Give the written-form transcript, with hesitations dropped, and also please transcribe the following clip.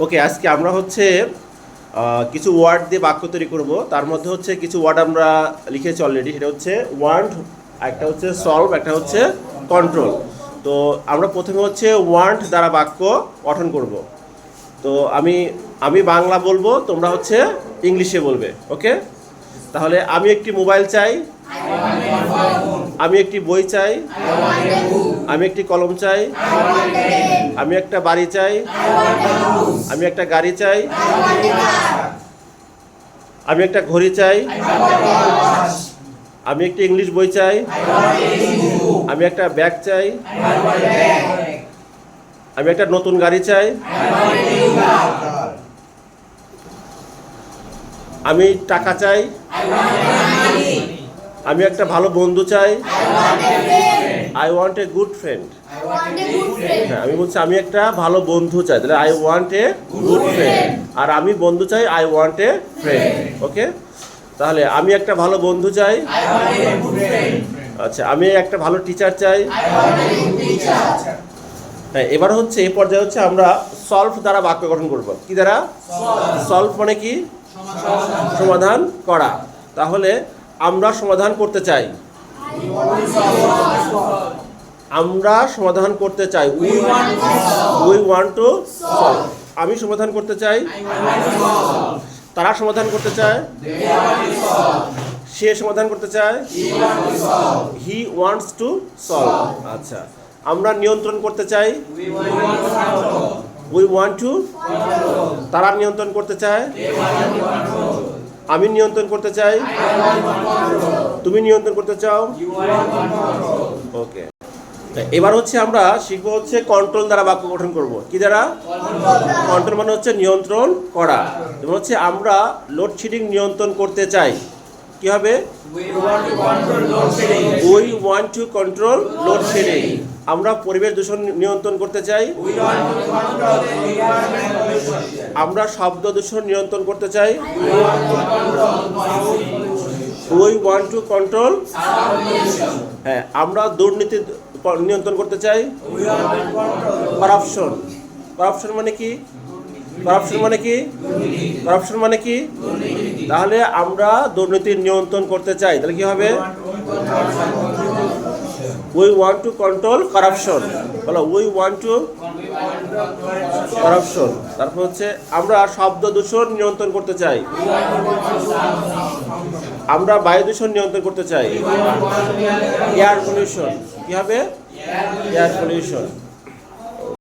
ওকে, আজকে আমরা হচ্ছে কিছু ওয়ার্ড দিয়ে বাক্য তৈরি করব। তার মধ্যে হচ্ছে কিছু ওয়ার্ড আমরা লিখেছি অলরেডি। সেটা হচ্ছে ওয়ান্ট, একটা হচ্ছে সলভ, একটা হচ্ছে কন্ট্রোল। তো আমরা প্রথমে হচ্ছে ওয়ান্ট দ্বারা বাক্য গঠন করব। তো আমি বাংলা বলবো, তোমরা হচ্ছে ইংলিশে বলবে। ওকে, তাহলে আমি একটি মোবাইল চাই, আমি একটি বই চাই, আমি একটি কলম চাই, আমি একটা বাড়ি চাই, আমি একটা গাড়ি চাই, আমি একটা ঘড়ি চাই, আমি একটি ইংলিশ বই চাই, আমি একটা ব্যাগ চাই, আমি একটা নতুন গাড়ি চাই, আমি টাকা চাই, আমি একটা ভালো বন্ধু চাই, I want a good friend. হ্যাঁ, আমি বলছি আমি একটা ভালো বন্ধু চাই, তাহলে I want a good friend. আর আমি বন্ধু চাই, I want a friend. Okay, তাহলে আমি একটা ভালো বন্ধু চাই, আচ্ছা আমি একটা ভালো টিচার চাই। হ্যাঁ, এবার হচ্ছে এই পর্যায়ে হচ্ছে আমরা সলভ দ্বারা বাক্য গঠন করব। কি দ্বারা? সলভ মানে কি? সমাধান করা। তাহলে আমরা সমাধান করতে চাই, আমরা সমাধান করতে চাই, উই ওয়ান্ট টু সলভ। আমি সমাধান করতে চাই, তারা সমাধান করতে চায়, সে সমাধান করতে চায়, হি ওয়ান্টস টু সলভ। আচ্ছা, আমরা নিয়ন্ত্রণ করতে চাই, উই ওয়ান্ট টু। তারা নিয়ন্ত্রণ করতে চায়, আমি নিয়ন্ত্রণ করতে চাই, তুমি নিয়ন্ত্রণ করতে চাও। ওকে, এবার হচ্ছে আমরা শিখবো হচ্ছে কন্ট্রোল দ্বারা বাক্য গঠন করব। কি দ্বারা? কন্ট্রোল মানে হচ্ছে নিয়ন্ত্রণ করা। যেমন হচ্ছে আমরা লোডশেডিং নিয়ন্ত্রণ করতে চাই। কি হবে? We want to control load shedding. আমরা পরিবেশ দূষণ নিয়ন্ত্রণ করতে চাই, আমরা শব্দ দূষণ নিয়ন্ত্রণ করতে চাই, উই ওয়ান্ট টু কন্ট্রোল। হ্যাঁ, আমরা দুর্নীতি নিয়ন্ত্রণ করতে চাই, করাপশন। করাপশন মানে কি? করাপশন মানে কি? করাপশন মানে কি? তাহলে আমরা দুর্নীতি নিয়ন্ত্রণ করতে চাই, তাহলে কি হবে? We want to control corruption. বলো, উই ওয়ান্ট টু করাপশন। তারপর হচ্ছে আমরা শব্দ দূষণ নিয়ন্ত্রণ করতে চাই, আমরা বায়ু দূষণ নিয়ন্ত্রণ করতে চাই, এয়ার পলিউশন। কি হবে? Air pollution.